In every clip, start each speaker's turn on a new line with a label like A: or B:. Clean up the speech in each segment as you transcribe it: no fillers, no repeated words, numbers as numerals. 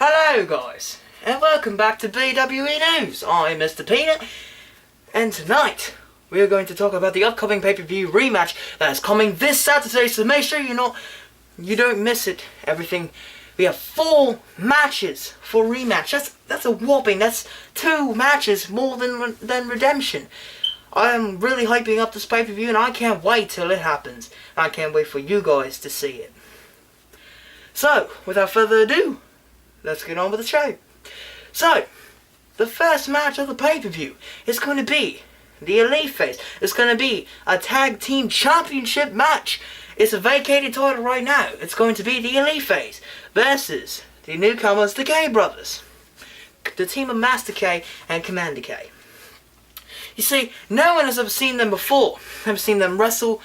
A: Hello guys, and welcome back to B.W.E News. I'm Mr. Peanut, and tonight we are going to talk about the upcoming PPV rematch that is coming this Saturday, so make sure you don't miss it. We have 4 matches for rematch. That's a whopping, that's 2 matches more than Redemption. I am really hyping up this pay-per-view and I can't wait till it happens. I can't wait for you guys to see it. So, without further ado, let's get on with the show. So, the first match of the pay-per-view is going to be the Elite Phase. It's going to be a tag team championship match. It's a vacated title right now. It's going to be the Elite Phase versus the newcomers, the K Brothers. The team of Master K and Commander K. You see, no one has ever seen them before. Never seen them wrestle.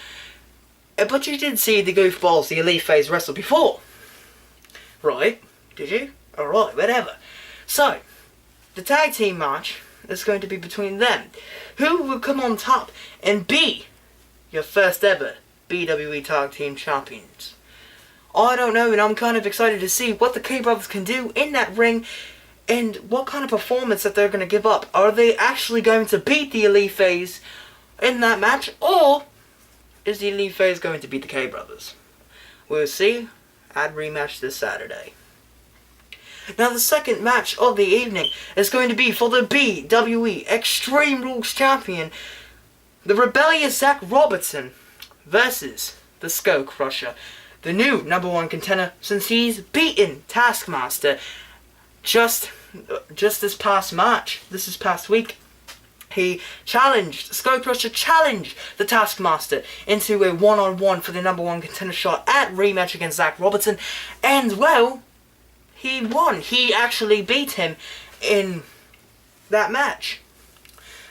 A: But you did see the goofballs, the Elite Phase, wrestle before. Right? Did you? Alright, whatever. So, the tag team match is going to be between them. Who will come on top and be your first ever B.W.E Tag Team Champions? I don't know, and I'm kind of excited to see what the K Brothers can do in that ring and what kind of performance that they're going to give up. Are they actually going to beat the Elite Phase in that match, or is the Elite Phase going to beat the K Brothers? We'll see at rematch this Saturday. Now the second match of the evening is going to be for the B.W.E Extreme Rules Champion, the rebellious Zach Robertson versus the Skull Crusher, the new #1 contender since he's beaten Taskmaster just this past week. He Skull Crusher challenged the Taskmaster into a one-on-one for the #1 contender shot at rematch against Zach Robertson, and well, he won. He actually beat him in that match.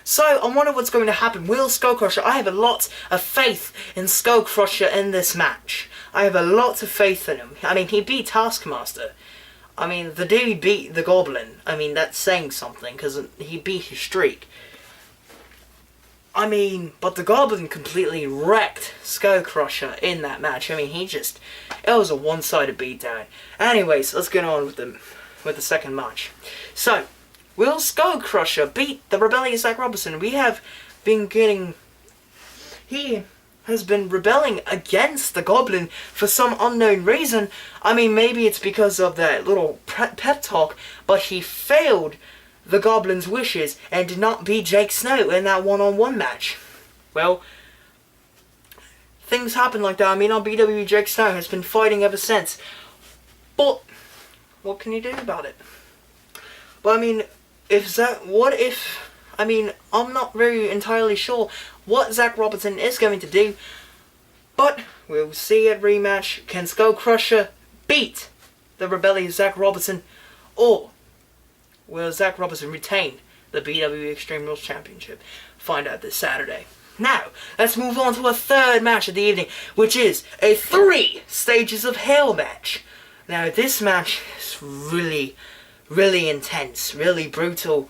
A: So, I wonder what's going to happen. Will Skull Crusher... I have a lot of faith in Skull Crusher in this match. I have a lot of faith in him. I mean, he beat Taskmaster. I mean, the dude beat the Goblin. I mean, that's saying something, because he beat his streak. I mean, but the Goblin completely wrecked Skull Crusher in that match. I mean, it was a one-sided beatdown. Anyways, let's get on with the second match. So, will Skull Crusher beat the rebellious Zach Robertson? He has been rebelling against the Goblin for some unknown reason. I mean, maybe it's because of that little pep talk, but he failed the Goblin's wishes and did not beat Jake Snow in that one-on-one match. Well, things happen like that. I mean, on B.W.E, Jake Snow has been fighting ever since. But what can you do about it? But I mean, I'm not very entirely sure what Zach Robertson is going to do, but we'll see at rematch. Can Skull Crusher beat the rebellious Zach Robertson, or will Zach Robertson retain the B.W.E Extreme Rules Championship? Find out this Saturday. Now, let's move on to a third match of the evening, which is a 3 Stages of Hell match. Now, this match is really, really intense, really brutal,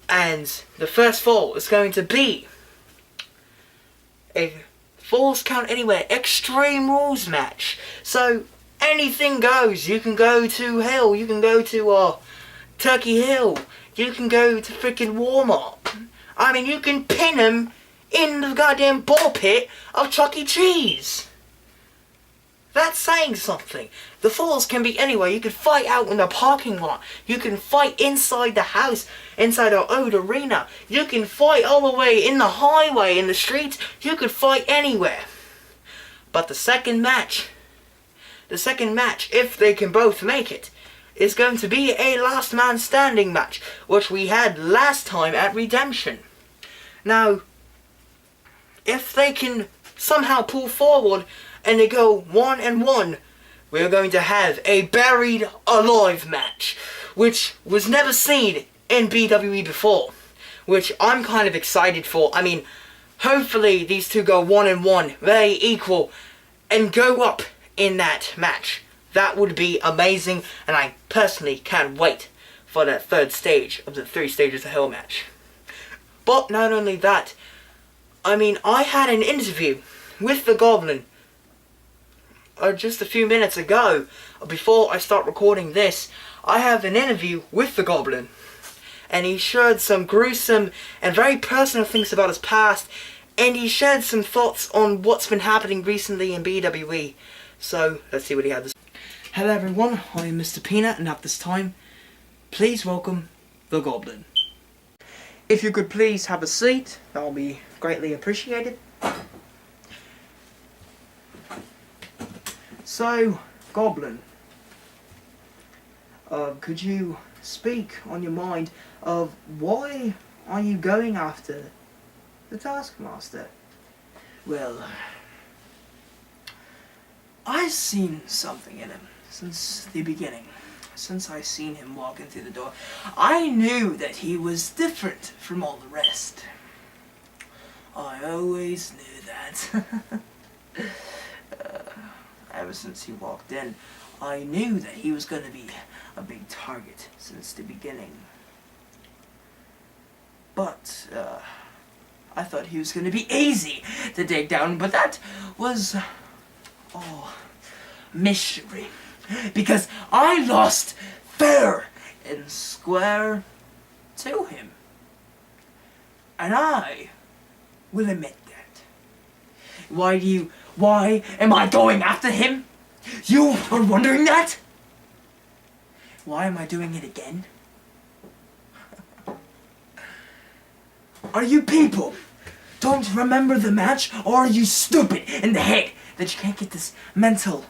A: and the first fall is going to be a Falls Count Anywhere Extreme Rules match. So, anything goes. You can go to hell, you can go to Turkey Hill, you can go to freaking Walmart. I mean, you can pin him in the goddamn ball pit of Chuck E. Cheese. That's saying something. The falls can be anywhere. You can fight out in the parking lot. You can fight inside the house, inside our old arena. You can fight all the way in the highway, in the streets. You could fight anywhere. But the second match, if they can both make it, is going to be a last man standing match, which we had last time at Redemption. Now, if they can somehow pull forward and they go 1-1, we're going to have a buried alive match, which was never seen in B.W.E before, which I'm kind of excited for. I mean, hopefully these two go 1-1, very equal, and go up in that match. That would be amazing, and I personally can't wait for that third stage of the 3 Stages of Hell match. But not only that, I mean, I had an interview with the Goblin just a few minutes ago, before I start recording this. I have an interview with the Goblin, and he shared some gruesome and very personal things about his past, and he shared some thoughts on what's been happening recently in B.W.E. So, let's see what he had to say. Hello everyone, I am Mr. Peanut, and at this time, please welcome the Goblin. If you could please have a seat, that will be greatly appreciated. So, Goblin, could you speak on your mind of why are you going after the Taskmaster?
B: Well, I've seen something in him since the beginning. Since I seen him walking through the door, I knew that he was different from all the rest. I always knew that. Ever since he walked in, I knew that he was going to be a big target since the beginning. But, I thought he was going to be easy to take down, but that was all mystery. Because I lost fair and square to him. And I will admit that. Why am I going after him? You are wondering that? Why am I doing it again? Are you people don't remember the match, or are you stupid in the head that you can't get this mental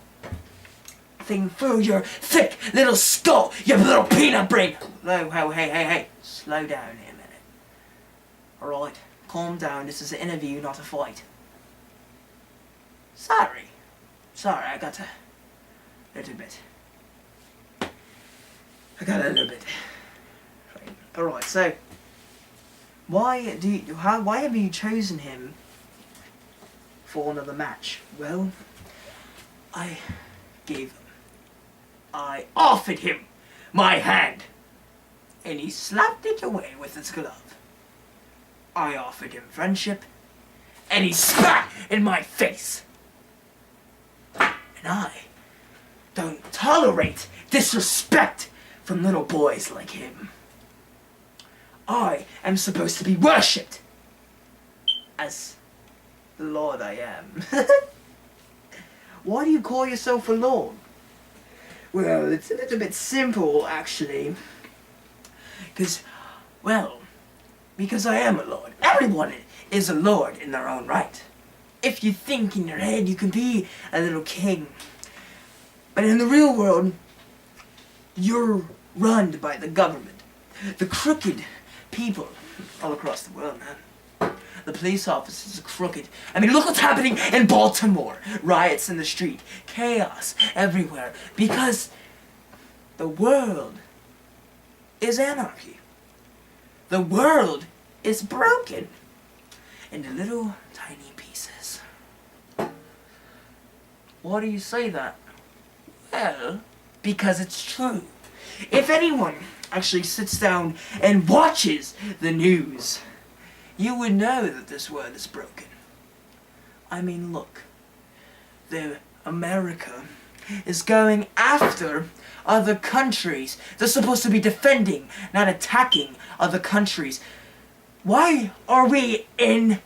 B: thing through your thick little skull, your little peanut brain? Oh, hey, slow down here a minute. Alright, calm down, this is an interview, not a fight. Sorry, I got a little bit. Alright, so why have you chosen him for another match? Well, I offered him my hand, and he slapped it away with his glove. I offered him friendship, and he spat in my face. And I don't tolerate disrespect from little boys like him. I am supposed to be worshipped as the Lord I am.
A: Why do you call yourself a lord?
B: Well, it's a little bit simple, actually. Because I am a lord. Everyone is a lord in their own right. If you think in your head, you can be a little king. But in the real world, you're run by the government. The crooked people all across the world, man. The police officers are crooked. I mean, look what's happening in Baltimore. Riots in the street. Chaos everywhere. Because the world is anarchy. The world is broken into little tiny pieces.
A: Why do you say that?
B: Well, because it's true. If anyone actually sits down and watches the news, you would know that this world is broken. I mean, look. America is going after other countries. They're supposed to be defending, not attacking other countries. Why are we in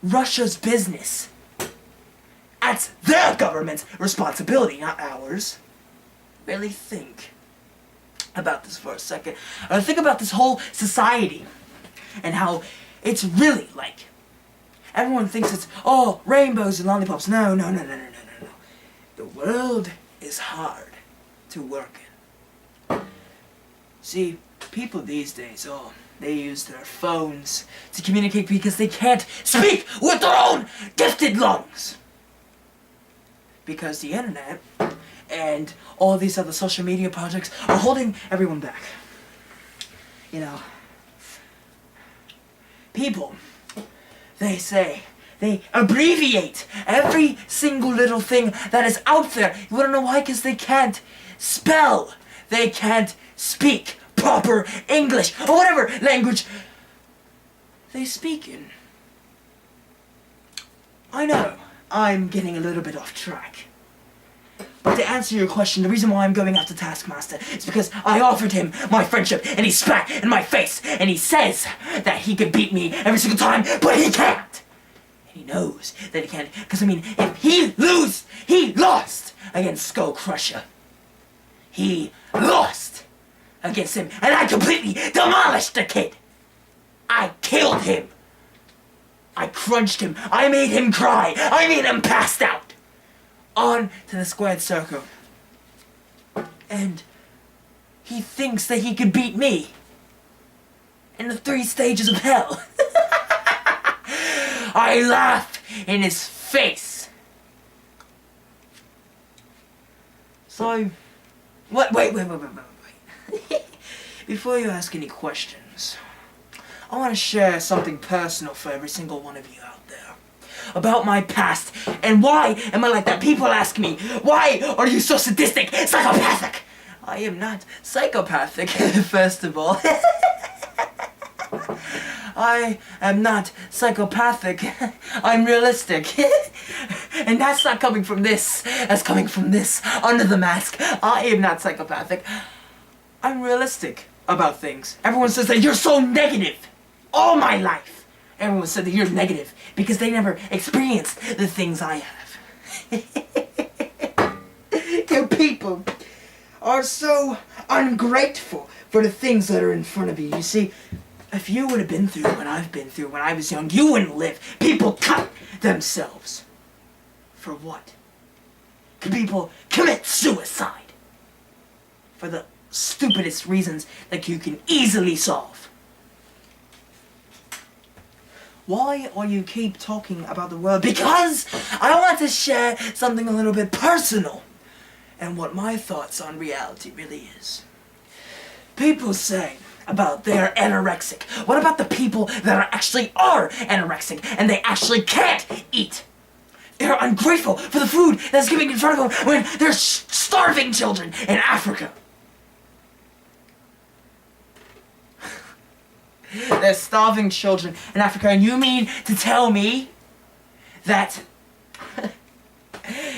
B: Russia's business? That's their government's responsibility, not ours. Really think about this for a second. Think about this whole society and how it's really like. Everyone thinks it's, oh, rainbows and lollipops. No. The world is hard to work in. See, people these days, they use their phones to communicate because they can't speak with their own gifted lungs. Because the internet and all these other social media projects are holding everyone back. You know, people, they abbreviate every single little thing that is out there. You wanna know why? Because they can't spell. They can't speak proper English or whatever language they speak in. I know, I'm getting a little bit off track. But to answer your question, the reason why I'm going after Taskmaster is because I offered him my friendship, and he spat in my face, and he says that he could beat me every single time, but he can't! And he knows that he can't, because I mean, if he lost against Skull Crusher. He lost against him, and I completely demolished the kid! I killed him! I crunched him, I made him cry, I made him passed out! On to the squared circle. And he thinks that he could beat me in the 3 stages of hell. I laugh in his face. So, wait. Before you ask any questions, I want to share something personal for every single one of you out there. About my past, and why am I like that? People ask me, why are you so sadistic, psychopathic? I am not psychopathic, first of all. I am not psychopathic. I'm realistic. And that's not coming from this. That's coming from this, under the mask. I am not psychopathic. I'm realistic about things. Everyone says that you're so negative. All my life. Everyone said that you're negative because they never experienced the things I have. You people are so ungrateful for the things that are in front of you. You see, if you would have been through what I've been through when I was young, you wouldn't live. People cut themselves. For what? People commit suicide. For the stupidest reasons that you can easily solve. Why are you keep talking about the world? Because I want to share something a little bit personal and what my thoughts on reality really is. People say about they're anorexic. What about the people that actually are anorexic and they actually can't eat? They're ungrateful for the food that's given in front of them when there's starving children in Africa. There's starving children in Africa, and you mean to tell me that...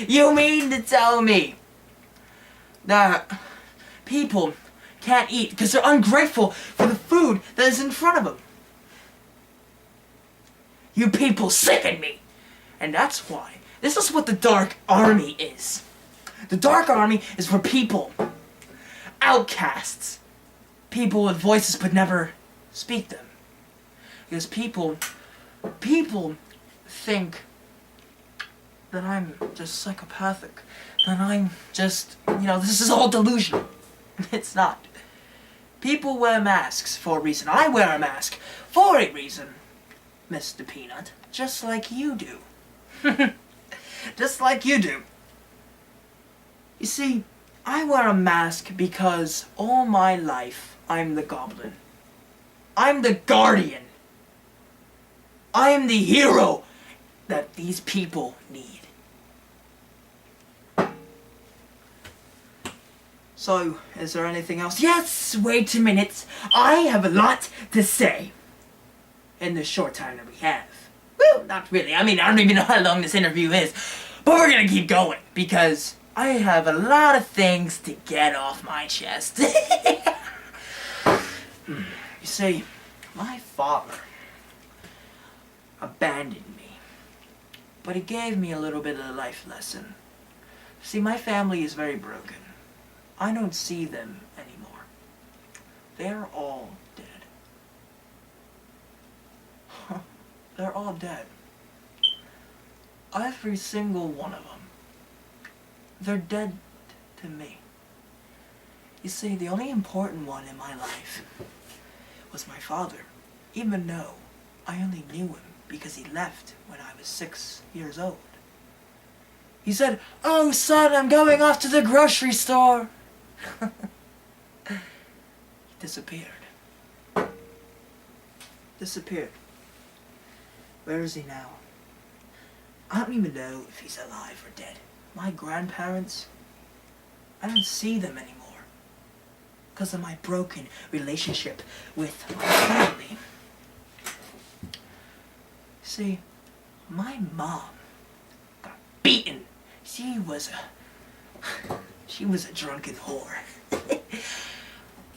B: you mean to tell me that people can't eat because they're ungrateful for the food that is in front of them? You people sicken me! And that's why. This is what the Dark Army is. The Dark Army is for people. Outcasts. People with voices but never speak them. Because people think that I'm just psychopathic. That I'm just, this is all delusion. It's not. People wear masks for a reason. I wear a mask for a reason, Mr. Peanut. Just like you do. Just like you do. You see, I wear a mask because all my life I'm the Goblin. I'm the guardian. I am the hero that these people need. So, is there anything else? Yes, wait a minute. I have a lot to say in the short time that we have. Well, not really. I mean, I don't even know how long this interview is. But we're gonna keep going because I have a lot of things to get off my chest. You see, my father abandoned me, but he gave me a little bit of a life lesson. See, my family is very broken. I don't see them anymore. They're all dead. They're all dead. Every single one of them. They're dead to me. You see, the only important one in my life was my father, even though I only knew him because he left when I was 6 years old. He said, "Oh son, I'm going off to the grocery store." He disappeared. Disappeared. Where is he now? I don't even know if he's alive or dead. My grandparents, I don't see them anymore because of my broken relationship with my family. See, my mom got beaten. She was She was a drunken whore.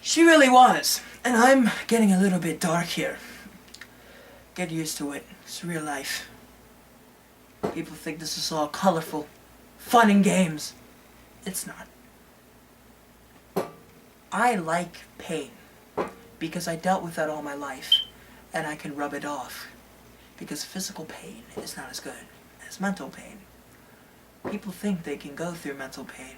B: She really was. And I'm getting a little bit dark here. Get used to it. It's real life. People think this is all colorful, fun and games. It's not. I like pain because I dealt with that all my life and I can rub it off because physical pain is not as good as mental pain. People think they can go through mental pain,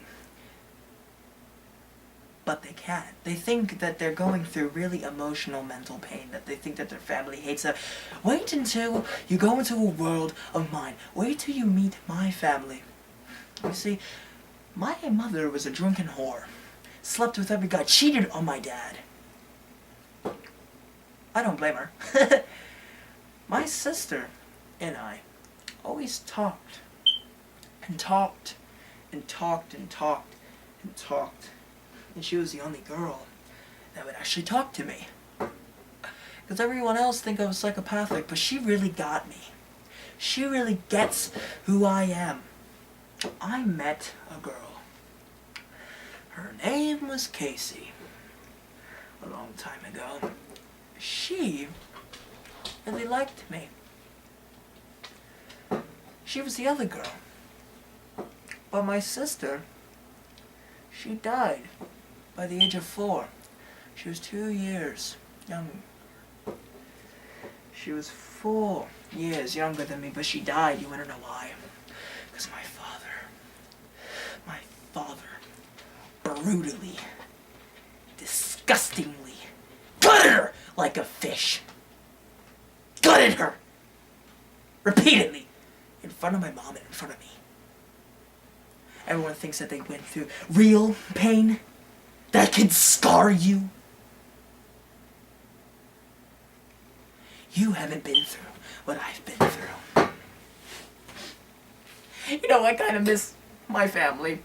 B: but they can't. They think that they're going through really emotional mental pain, that they think that their family hates them. Wait until you go into a world of mine. Wait till you meet my family. You see, my mother was a drunken whore. Slept with every guy, cheated on my dad. I don't blame her. My sister and I always talked and talked and talked and talked and talked. And she was the only girl that would actually talk to me. Because everyone else think I was psychopathic, but she really got me. She really gets who I am. I met a girl. Her name was Casey. A long time ago. She really liked me. She was the other girl. But my sister, she died by the age of 4. She was 2 years young. She was 4 years younger than me, but she died. You wanna know why? Because my father brutally, disgustingly gutted her like a fish. Gutted her! Repeatedly. In front of my mom and in front of me. Everyone thinks that they went through real pain that can scar you. You haven't been through what I've been through. You know, I kind of miss my family.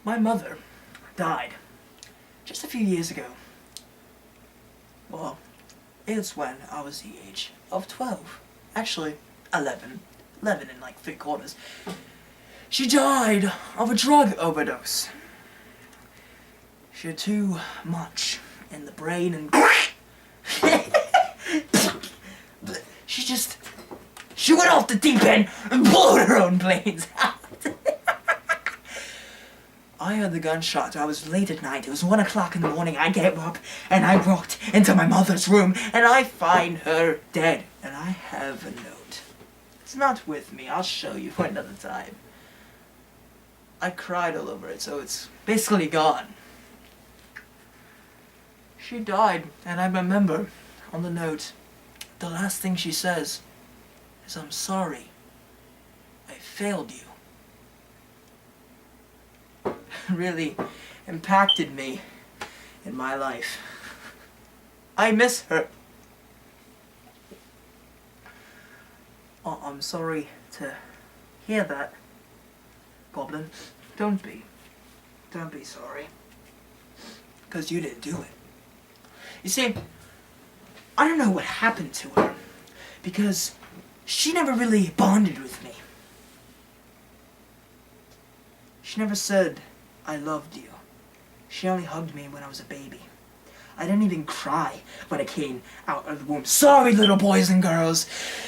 B: My mother died just a few years ago. Well, it's when I was the age of 12. Actually, 11. 11 and like 3/4. She died of a drug overdose. She had too much in the brain and she went off the deep end and blew her own brains out. I heard the gunshot. I was late at night. It was 1 o'clock in the morning. I get up and I walked into my mother's room and I find her dead. And I have a note. It's not with me. I'll show you another time. I cried all over it, so it's basically gone. She died, and I remember on the note, the last thing she says is, "I'm sorry. I failed you." Really impacted me in my life. I miss her. Oh, I'm sorry to hear that, Goblin. Don't be. Don't be sorry. Because you didn't do it. You see, I don't know what happened to her. Because she never really bonded with me. She never said, "I loved you." She only hugged me when I was a baby. I didn't even cry when I came out of the womb. Sorry, little boys and girls.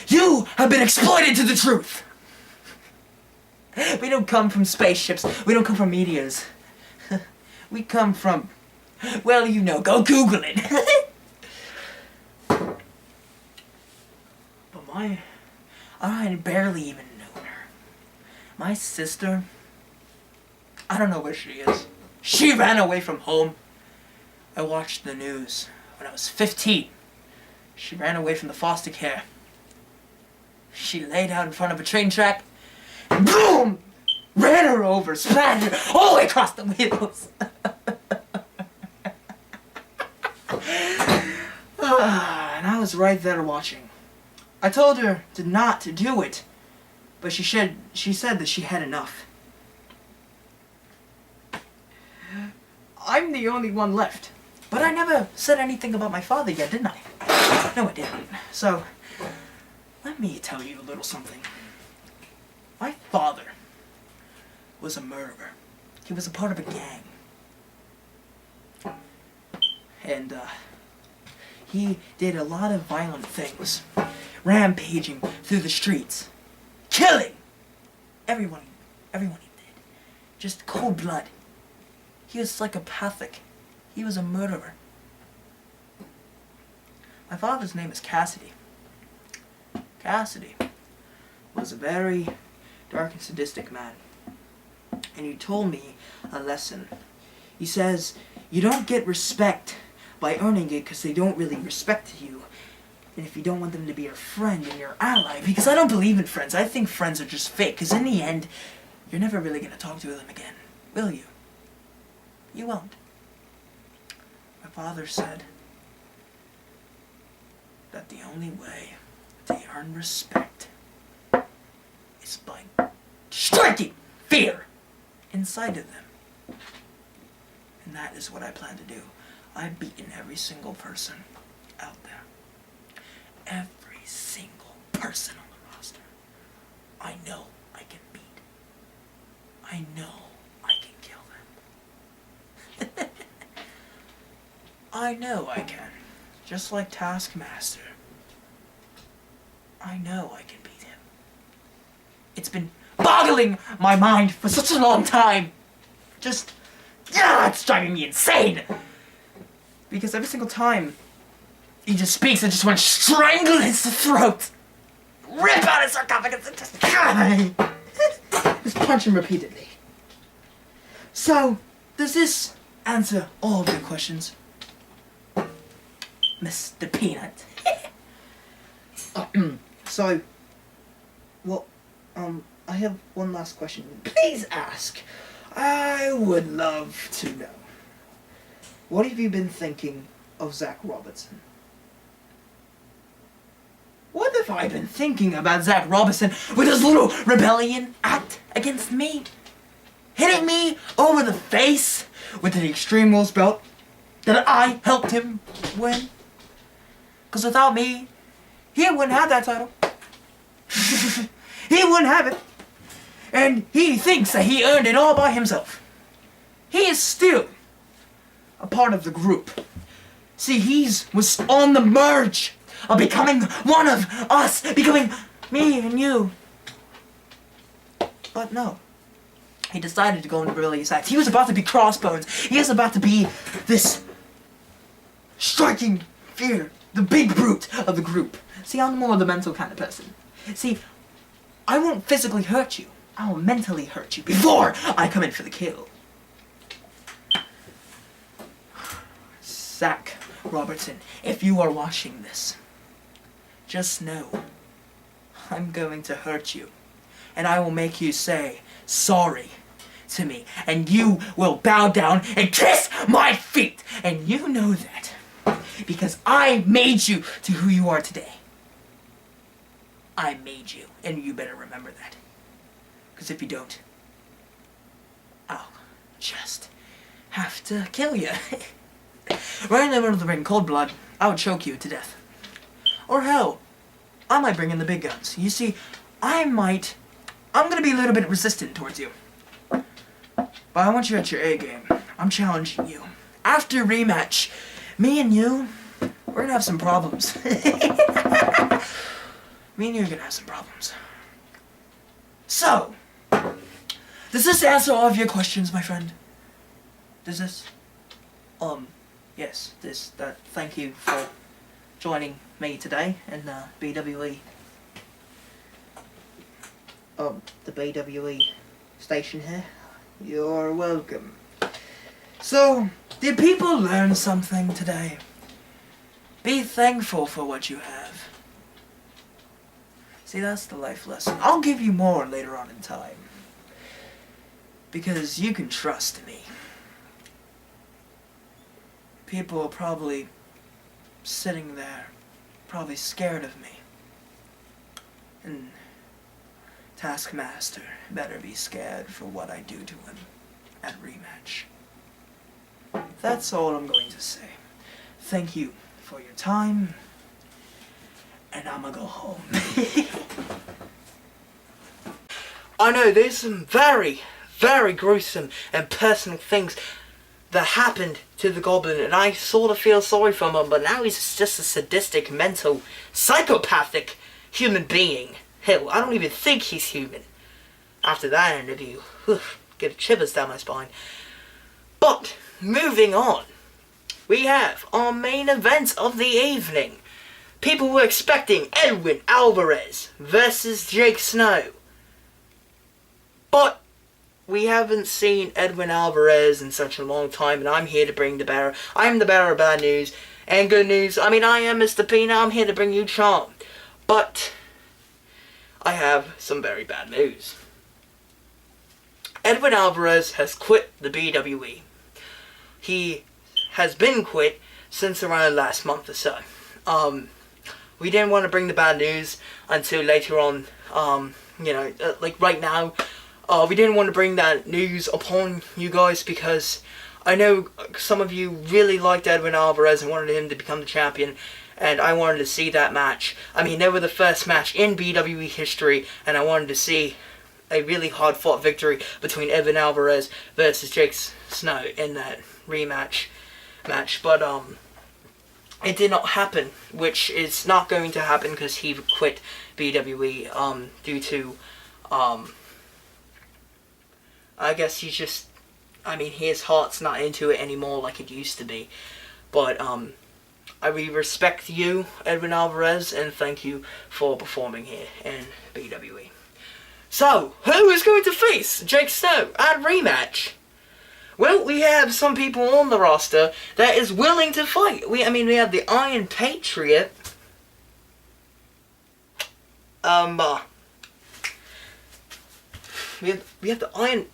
B: You have been exploited to the truth. We don't come from spaceships. We don't come from meteors. We come from, well, you know, go Google it. But I had barely even known her. My sister, I don't know where she is. She ran away from home. I watched the news when I was 15. She ran away from the foster care. She laid out in front of a train track. And boom! Ran her over, splattered her all the way across the wheels. And I was right there watching. I told her to not to do it, but she said that she had enough. I'm the only one left. But I never said anything about my father yet, didn't I? No, I didn't. So, let me tell you a little something. My father was a murderer. He was a part of a gang. And, he did a lot of violent things. Rampaging through the streets. Killing! Everyone he did. Just cold blood. He was psychopathic. He was a murderer. My father's name is Cassidy. Cassidy was a very dark and sadistic man. And he told me a lesson. He says, you don't get respect by earning it because they don't really respect you. And if you don't want them to be your friend and your ally, because I don't believe in friends. I think friends are just fake, because in the end, you're never really going to talk to them again, will you? You won't. My father said that the only way to earn respect is by striking fear inside of them. And that is what I plan to do. I've beaten every single person out there. Every single person on the roster. I know I can beat. I know I can kill them. I know I can. Just like Taskmaster. I know I can beat him. It's been boggling my mind for such a long time. Just, it's driving me insane. Because every single time he just speaks, I just want to strangle his throat. Rip out his sarcophagus and just punch him repeatedly. So, does this answer all of your questions, Mr. Peanut? So, well, I have one last question. Please ask. I would love to know. What have you been thinking of Zach Robertson? What have I been thinking about Zach Robertson with his little rebellion act against me? Hitting me over the face with the Extreme Rules belt that I helped him win? Because without me, he wouldn't have that title. He wouldn't have it. And he thinks that he earned it all by himself. He is still a part of the group. See, was on the merge of becoming one of us, becoming me and you. But no. He decided to go into rebellious acts. He was about to be Crossbones. He was about to be this striking fear, the big brute of the group. See, I'm more the mental kind of person. See, I won't physically hurt you. I will mentally hurt you before I come in for the kill. Zach Robertson, if you are watching this, just know I'm going to hurt you. And I will make you say sorry to me. And you will bow down and kiss my feet. And you know that because I made you to who you are today. I made you. And you better remember that. Because if you don't, I'll just have to kill you. Right in the middle of the ring, cold blood, I would choke you to death. Or hell, I might bring in the big guns. You see, I'm gonna be a little bit resistant towards you. But I want you at your A game. I'm challenging you. After rematch, me and you, we're gonna have some problems. Me and you are gonna have some problems. So, does this answer all of your questions, my friend? Does this? Yes, thank you for joining me today in B.W.E. The B.W.E. station here. You're welcome. So, did people learn something today? Be thankful for what you have. See, that's the life lesson. I'll give you more later on in time. Because you can trust me. People are probably sitting there, probably scared of me. And Taskmaster better be scared for what I do to him at rematch. That's all I'm going to say. Thank you for your time, and I'ma go home.
A: I know there's some very very gruesome and personal things that happened to the Goblin, and I sort of feel sorry for him, but now he's just a sadistic, mental, psychopathic human being. Hell, I don't even think he's human. After that interview, get shivers down my spine. But, moving on, we have our main event of the evening. People were expecting Edwin Alvarez versus Jake Snow. But we haven't seen Edwin Alvarez in such a long time, and I'm here to bring the bearer. I'm the bearer of bad news and good news. I mean, I am Mr. Peanut. I'm here to bring you charm. But I have some very bad news. Edwin Alvarez has quit the B.W.E. He has been quit since around last month or so. We didn't want to bring the bad news until later on, like right now. We didn't want to bring that news upon you guys because I know some of you really liked Edwin Alvarez and wanted him to become the champion, and I wanted to see that match. I mean, they were the first match in B.W.E. history, and I wanted to see a really hard-fought victory between Edwin Alvarez versus Jake Snow in that rematch match, but it did not happen, which is not going to happen because he quit B.W.E. Due to I guess he's just, I mean, his heart's not into it anymore like it used to be. But I really respect you, Edwin Alvarez, and thank you for performing here in B.W.E. So, who is going to face Jake Snow at rematch? Well, we have some people on the roster that is willing to fight. We have the Iron Patriot. We have the Iron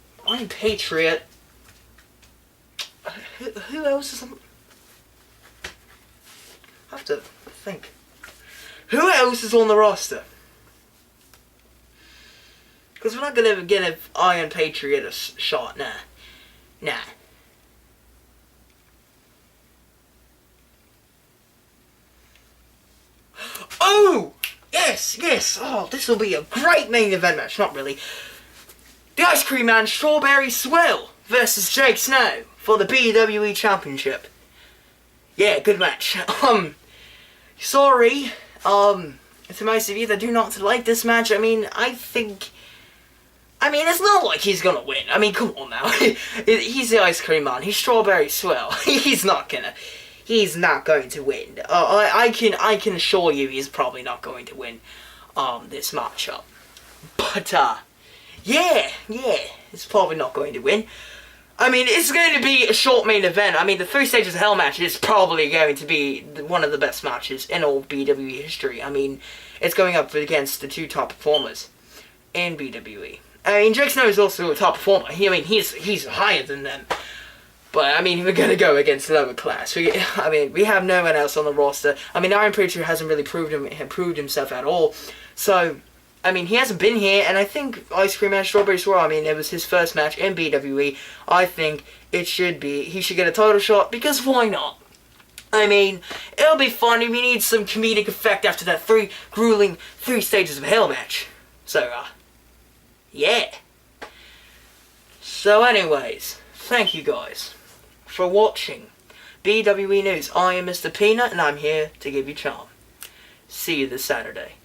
A: Patriot. Who else is on? I have to think. Who else is on the roster? Because we're not going to give Iron Patriot a shot, nah. Oh! Yes! Oh, this will be a great main event match. Not really. The Ice Cream Man Strawberry Swill versus Jake Snow for the B.W.E. Championship. Yeah, good match. Sorry, to most of you that do not like this match. It's not like he's gonna win. I mean, come on now. He's the Ice Cream Man. He's Strawberry Swill. He's not going to win. I can assure you he's probably not going to win this matchup. But, yeah, it's probably not going to win. I mean, it's going to be a short main event. I mean, the 3 Stages of Hell match is probably going to be one of the best matches in all B.W.E. history. I mean, it's going up against the 2 top performers in B.W.E. I mean, Jake Snow is also a top performer. He's higher than them. But, we're going to go against lower class. We have no one else on the roster. Iron Preacher hasn't really proved himself at all. So, he hasn't been here, and I think Ice Cream Man Strawberry Swirl, it was his first match in B.W.E. I think he should get a title shot, because why not? It'll be fun if we need some comedic effect after that grueling 3 Stages of Hell match. So, yeah. So anyways, thank you guys for watching B.W.E. News. I am Mr. Peanut, and I'm here to give you charm. See you this Saturday.